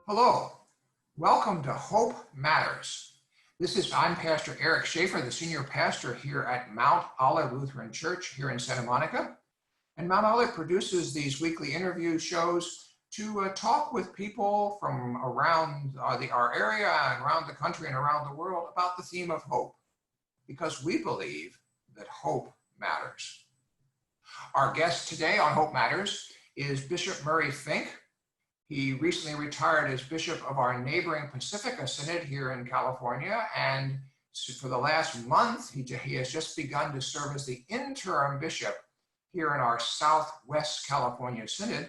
Hello, welcome to Hope Matters. I'm Pastor Shafer, the senior pastor here at Mount Olive Lutheran Church here in Santa Monica. And Mount Olive produces these weekly interview shows to talk with people from around our area and around the country and around the world about the theme of hope, because we believe that hope matters. Our guest today on Hope Matters is Bishop Murray Finck. He recently retired as bishop of our neighboring Pacifica Synod here in California, and for the last month, he has just begun to serve as the interim bishop here in our Southwest California Synod.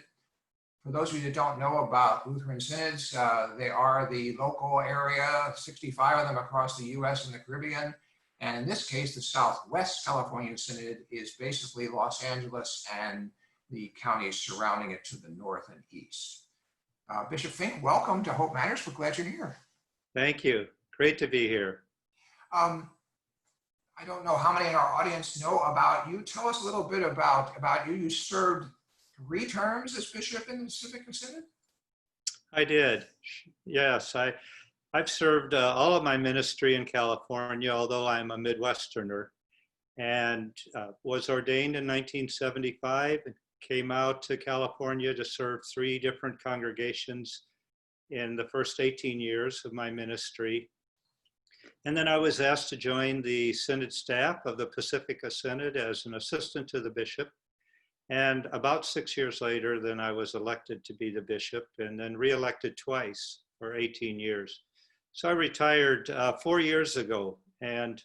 For those of you that don't know about Lutheran Synods, they are the local area, 65 of them across the US and the Caribbean. And in this case, the Southwest California Synod is basically Los Angeles and the counties surrounding it to the north and east. Bishop Finck, welcome to Hope Matters. We're glad you're here. Thank you. Great to be here. I don't know how many in our audience know about you. Tell us a little bit about you. You served 3 terms as bishop in the Pacifica Synod? I did. Yes, I've served all of my ministry in California, although I'm a Midwesterner, and was ordained in 1975. Came out to California to serve 3 different congregations in the first 18 years of my ministry. And then I was asked to join the Synod staff of the Pacifica Synod as an assistant to the bishop. And about 6 years later, then I was elected to be the bishop and then re-elected twice for 18 years. So I retired 4 years ago, and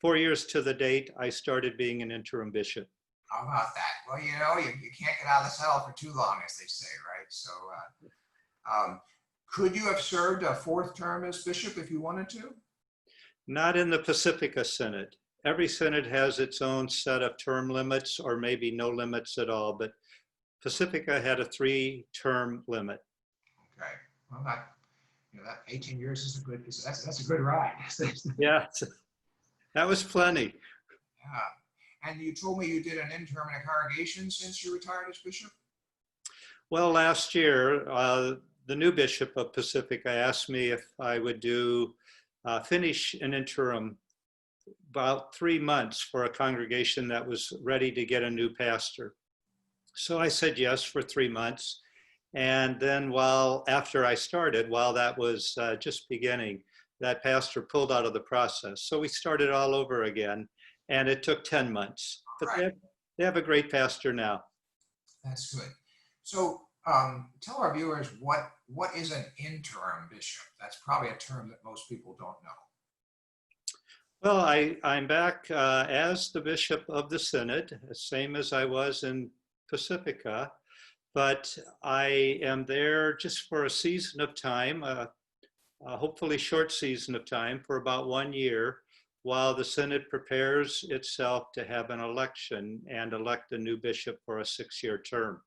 4 years to the date, I started being an interim bishop. How about that? Well, you know, you can't get out of the saddle for too long, as they say, right? So could you have served a 4th term as bishop if you wanted to? Not in the Pacifica Synod. Every synod has its own set of term limits, or maybe no limits at all, but Pacifica had a 3-term limit. Okay. Well, that 18 years is that's a good ride. Yeah, that was plenty. Yeah. And you told me you did an interim in a congregation since you retired as bishop? Well, last year, the new bishop of Pacifica asked me if I would finish an interim about 3 months for a congregation that was ready to get a new pastor. So I said yes for 3 months. And then after I started, while that was just beginning, that pastor pulled out of the process. So we started all over again. And it took 10 months, but right. They have a great pastor now. That's good. So tell our viewers what is an interim bishop? That's probably a term that most people don't know. Well, I'm back as the bishop of the synod, same as I was in Pacifica, but I am there just for a season of time, hopefully short season of time for about 1 year, while the synod prepares itself to have an election and elect a new bishop for a 6-year term.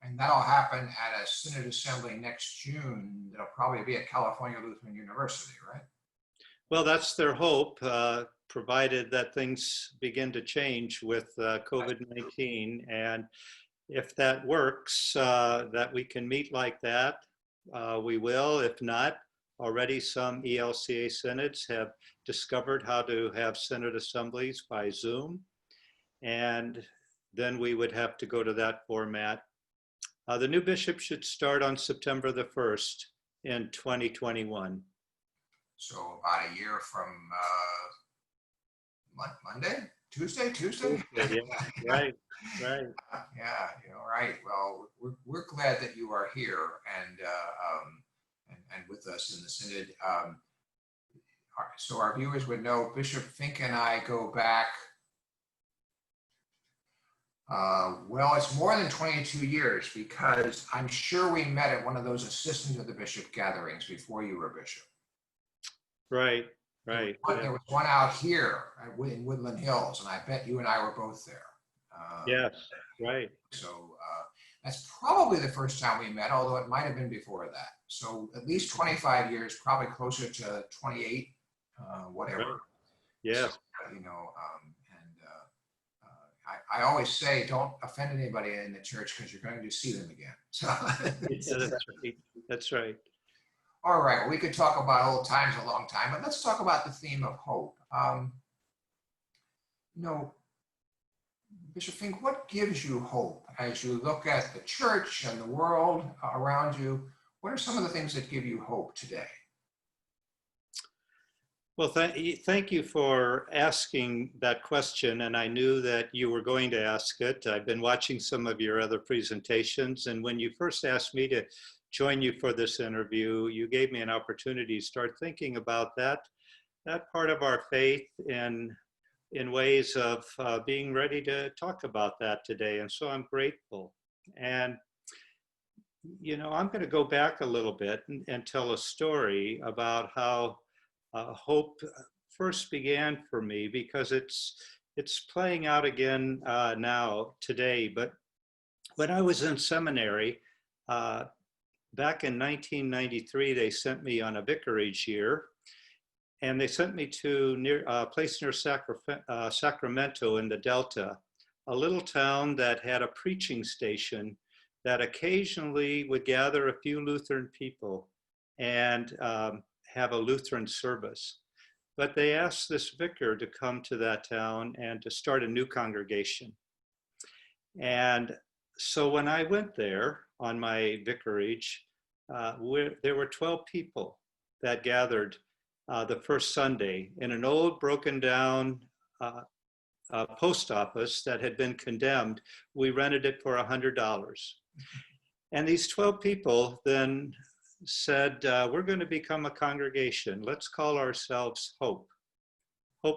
And that'll happen at a synod assembly next June. That'll probably be at California Lutheran University, right? Well, that's their hope, provided that things begin to change with COVID-19. And if that works, that we can meet like that, we will. If not, already some ELCA synods have discovered how to have synod assemblies by Zoom, and then we would have to go to that format. The new bishop should start on September the 1st in 2021. So about a year from Monday? Tuesday? Yeah, right. Yeah, right. Well, we're glad that you are here and with us in the synod. So our viewers would know Bishop Finck and I go back, well, it's more than 22 years, because I'm sure we met at one of those assistant to the bishop gatherings before you were bishop. Right. There was one out here in Woodland Hills, and I bet you and I were both there. Yes, right. So that's probably the first time we met, although it might have been before that. So at least 25 years, probably closer to 28, whatever. Right. Yes. So, I always say, don't offend anybody in the church because you're going to see them again. So, Yeah, that's right. That's right. all right, well, we could talk about old times a long time, but let's talk about the theme of hope. You know, Bishop Finck, what gives you hope as you look at the church and the world around you? What are some of the things that give you hope today? Well, thank you for asking that question, and I knew that you were going to ask it. I've been watching some of your other presentations, and when you first asked me to join you for this interview, you gave me an opportunity to start thinking about that part of our faith in ways of being ready to talk about that today, and so I'm grateful. And you know, I'm going to go back a little bit and tell a story about how hope first began for me, because it's playing out again now today. But when I was in seminary back in 1993, they sent me on a vicarage year, and they sent me to a place near Sacramento in the Delta, a little town that had a preaching station that occasionally would gather a few Lutheran people and have a Lutheran service. But they asked this vicar to come to that town and to start a new congregation. And so when I went there on my vicarage, there were 12 people that gathered the first Sunday in an old broken down post office that had been condemned. We rented it for $100. And these 12 people then said, we're going to become a congregation. Let's call ourselves Hope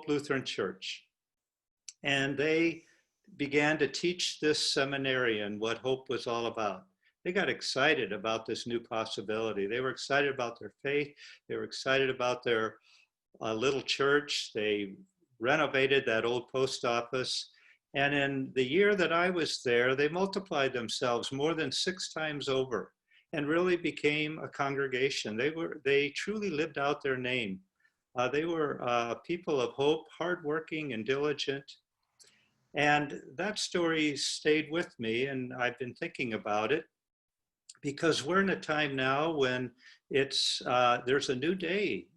Lutheran Church. And they began to teach this seminarian what hope was all about. They got excited about this new possibility. They were excited about their faith. They were excited about their little church. They renovated that old post office. And in the year that I was there, they multiplied themselves more than 6 times over and really became a congregation. They truly lived out their name. They were people of hope, hardworking and diligent. And that story stayed with me, and I've been thinking about it because we're in a time now when there's a new day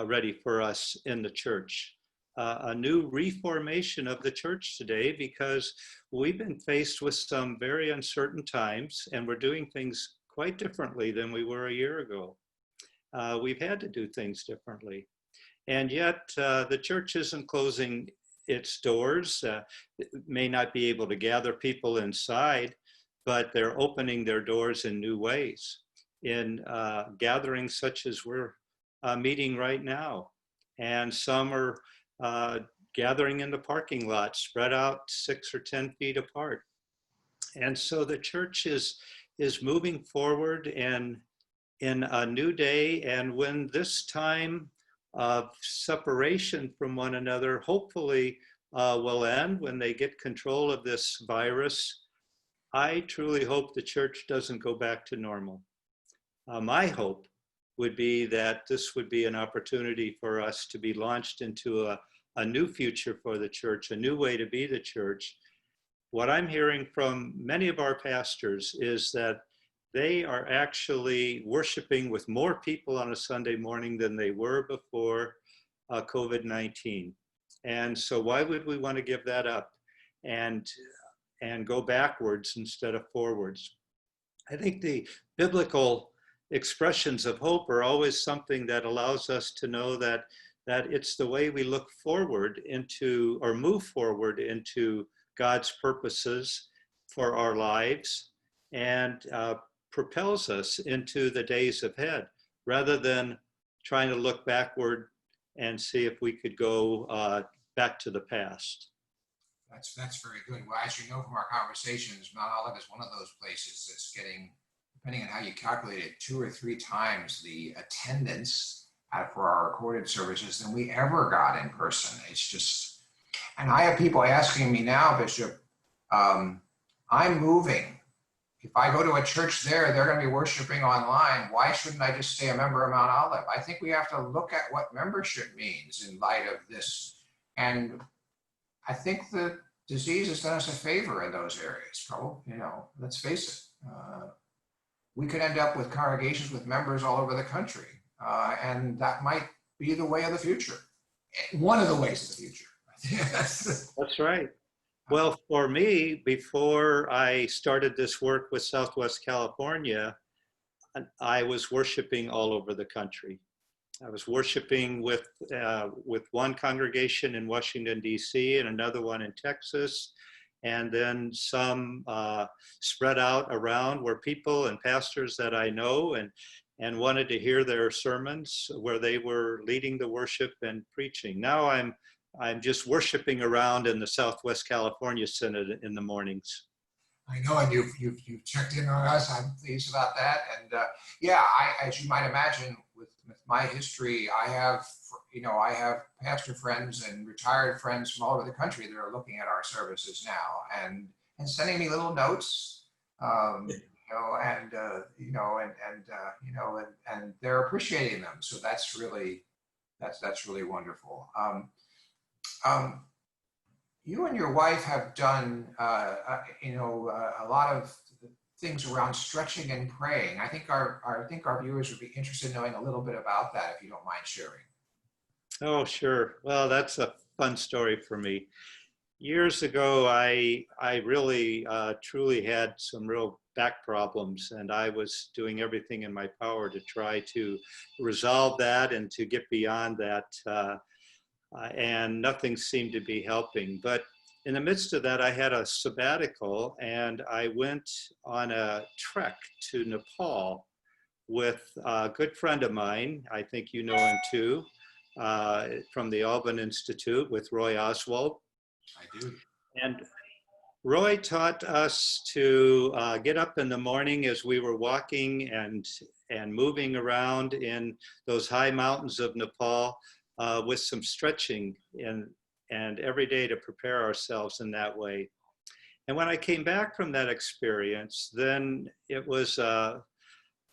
ready for us in the church. A new reformation of the church today, because we've been faced with some very uncertain times, and we're doing things quite differently than we were a year ago. We've had to do things differently. And yet the church isn't closing its doors. It may not be able to gather people inside, but they're opening their doors in new ways, in gatherings such as we're meeting right now. And some are gathering in the parking lot, spread out 6 or 10 feet apart. And so the church is moving forward in a new day. And when this time of separation from one another hopefully will end, when they get control of this virus, I truly hope the church doesn't go back to normal. My hope would be that this would be an opportunity for us to be launched into a new future for the church, a new way to be the church. What I'm hearing from many of our pastors is that they are actually worshiping with more people on a Sunday morning than they were before COVID-19. And so why would we want to give that up and go backwards instead of forwards? I think the biblical expressions of hope are always something that allows us to know that it's the way we look forward into, or move forward into, God's purposes for our lives, and propels us into the days ahead, rather than trying to look backward and see if we could go back to the past. That's very good. Well, as you know from our conversations, Mount Olive is one of those places that's getting, depending on how you calculate it, 2 or 3 times the attendance for our recorded services than we ever got in person. It's just, and I have people asking me now, Bishop, I'm moving. If I go to a church there, they're going to be worshiping online. Why shouldn't I just stay a member of Mount Olive? I think we have to look at what membership means in light of this. And I think that disease has done us a favor in those areas. Probably, let's face it. We could end up with congregations with members all over the country, and that might be the way of the future. One of the ways of the future. That's right. Well, for me, before I started this work with Southwest California, I was worshiping all over the country. I was worshiping with one congregation in Washington, D.C., and another one in Texas, and then some spread out around where people and pastors that I know and wanted to hear their sermons where they were leading the worship and preaching. Now I'm just worshiping around in the Southwest California Synod in the mornings. I know, and you've checked in on us. I'm pleased about that. And as you might imagine, with my history, I have pastor friends and retired friends from all over the country that are looking at our services now and sending me little notes, and they're appreciating them. So that's really wonderful. You and your wife have done, a lot of things around stretching and praying. I think our viewers would be interested in knowing a little bit about that, if you don't mind sharing. Oh, sure. Well, that's a fun story for me. Years ago, I really, truly had some real back problems, and I was doing everything in my power to try to resolve that and to get beyond that. And nothing seemed to be helping. But in the midst of that, I had a sabbatical, and I went on a trek to Nepal with a good friend of mine. I think you know him too, from the Alban Institute, with Roy Oswald. I do. And Roy taught us to get up in the morning as we were walking and moving around in those high mountains of Nepal, with some stretching and every day to prepare ourselves in that way. And when I came back from that experience, then it was an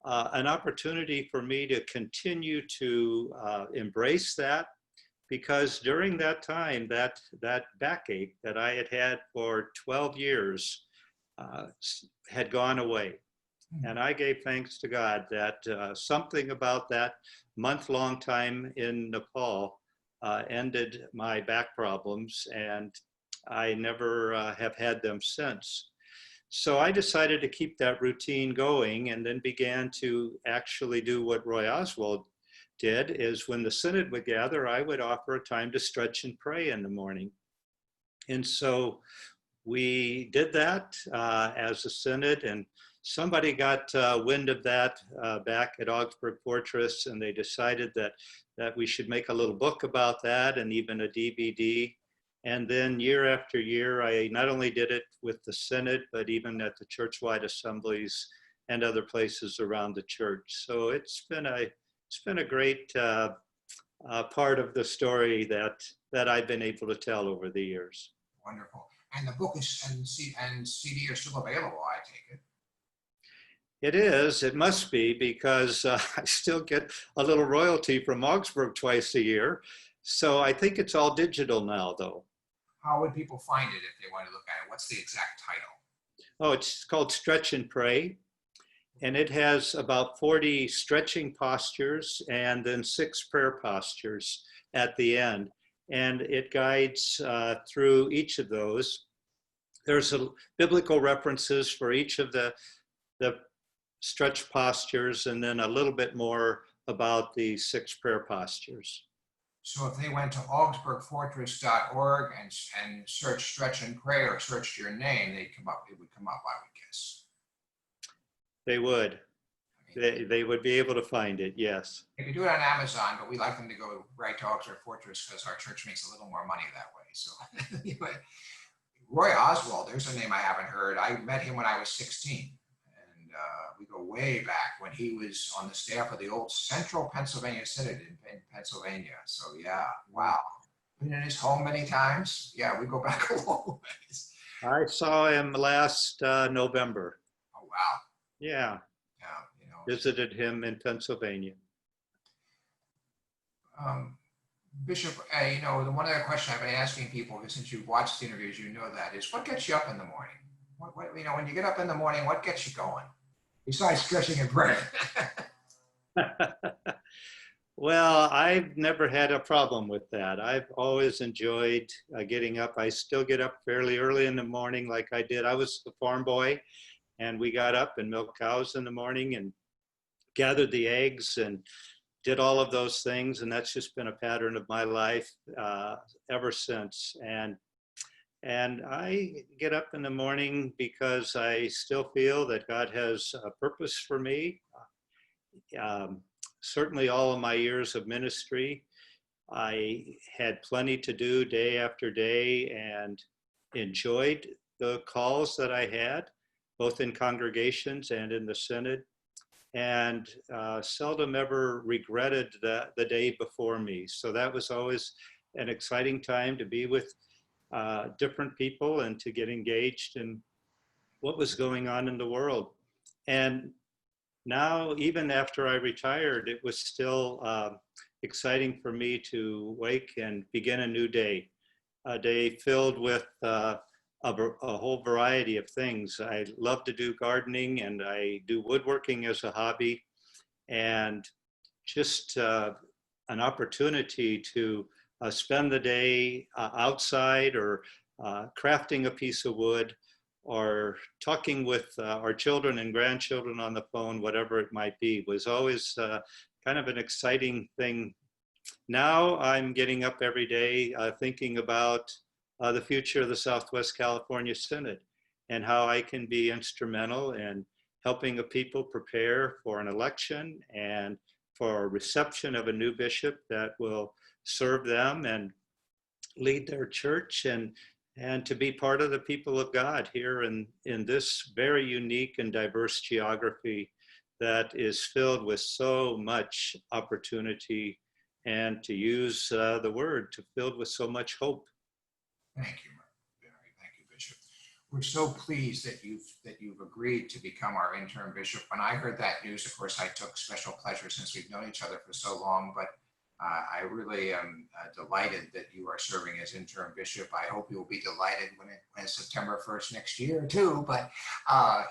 opportunity for me to continue to embrace that, because during that time, that backache that I had had for 12 years had gone away. And I gave thanks to God that something about that month-long time in Nepal ended my back problems, and I never have had them since. So I decided to keep that routine going, and then began to actually do what Roy Oswald did, is when the synod would gather, I would offer a time to stretch and pray in the morning. And so we did that as a synod, and somebody got wind of that back at Augsburg Fortress, and they decided that we should make a little book about that and even a DVD. And then year after year, I not only did it with the synod, but even at the church-wide assemblies and other places around the church. So it's been a great part of the story that I've been able to tell over the years. Wonderful. And the book and CD are still available, I take it. It is. It must be, because I still get a little royalty from Augsburg twice a year. So I think it's all digital now, though. How would people find it if they want to look at it? What's the exact title? Oh, it's called Stretch and Pray. And it has about 40 stretching postures and then 6 prayer postures at the end. And it guides through each of those. There's biblical references for each of the stretch postures, and then a little bit more about the 6 prayer postures. So if they went to augsburgfortress.org and search Stretch and Pray, or searched your name, it would come up, I would guess. They would. They would be able to find it, yes. They could do it on Amazon, but we like them to go right to Augsburg Fortress because our church makes a little more money that way. So anyway, Roy Oswald, there's a name I haven't heard. I met him when I was 16. And we go way back when he was on the staff of the old Central Pennsylvania Synod in Pennsylvania. So yeah, wow. Been in his home many times. Yeah, we go back a long ways. I saw him last November. Oh, wow. Yeah. Yeah, visited him in Pennsylvania. Bishop, the one other question I've been asking people, since you've watched the interviews, you know that, is what gets you up in the morning? When you get up in the morning, what gets you going? Besides stretching and praying. Well, I've never had a problem with that. I've always enjoyed getting up. I still get up fairly early in the morning like I did. I was a farm boy, and we got up and milked cows in the morning and gathered the eggs and did all of those things. And that's just been a pattern of my life ever since. And I get up in the morning because I still feel that God has a purpose for me. Certainly all of my years of ministry, I had plenty to do day after day and enjoyed the calls that I had, both in congregations and in the synod, and seldom ever regretted the day before me. So that was always an exciting time to be with different people and to get engaged in what was going on in the world. And now, even after I retired, it was still exciting for me to wake and begin a new day, a day filled with a whole variety of things. I love to do gardening, and I do woodworking as a hobby, and just an opportunity to spend the day outside or crafting a piece of wood, or talking with our children and grandchildren on the phone, whatever it might be, was always kind of an exciting thing. Now I'm getting up every day thinking about the future of the Southwest California Synod and how I can be instrumental in helping a people prepare for an election and for a reception of a new bishop that will serve them and lead their church, and to be part of the people of God here in this very unique and diverse geography that is filled with so much opportunity, and to use the word, to filled with so much hope. Thank you, Murray. Thank you, Bishop. We're so pleased that you've agreed to become our interim bishop. When I heard that news, of course, I took special pleasure since we've known each other for so long, but I really am delighted that you are serving as interim bishop. I hope you'll be delighted when it's September 1st next year too. But I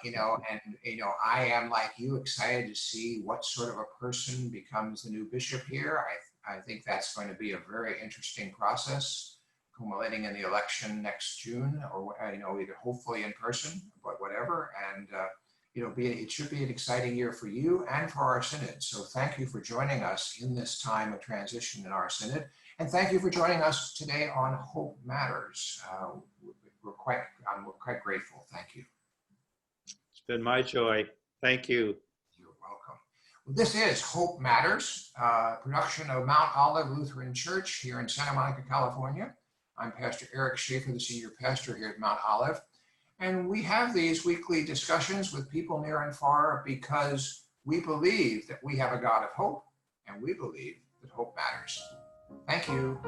am like you, excited to see what sort of a person becomes the new bishop here. I think that's going to be a very interesting process, culminating in the election next June, or either hopefully in person, but whatever. And it should be an exciting year for you and for our synod. So thank you for joining us in this time of transition in our synod. And thank you for joining us today on Hope Matters. We're quite grateful. Thank you. It's been my joy. Thank you. You're welcome. Well, this is Hope Matters, production of Mount Olive Lutheran Church here in Santa Monica, California. I'm Pastor Eric Shafer, the senior pastor here at Mount Olive. And we have these weekly discussions with people near and far because we believe that we have a God of hope, and we believe that hope matters. Thank you.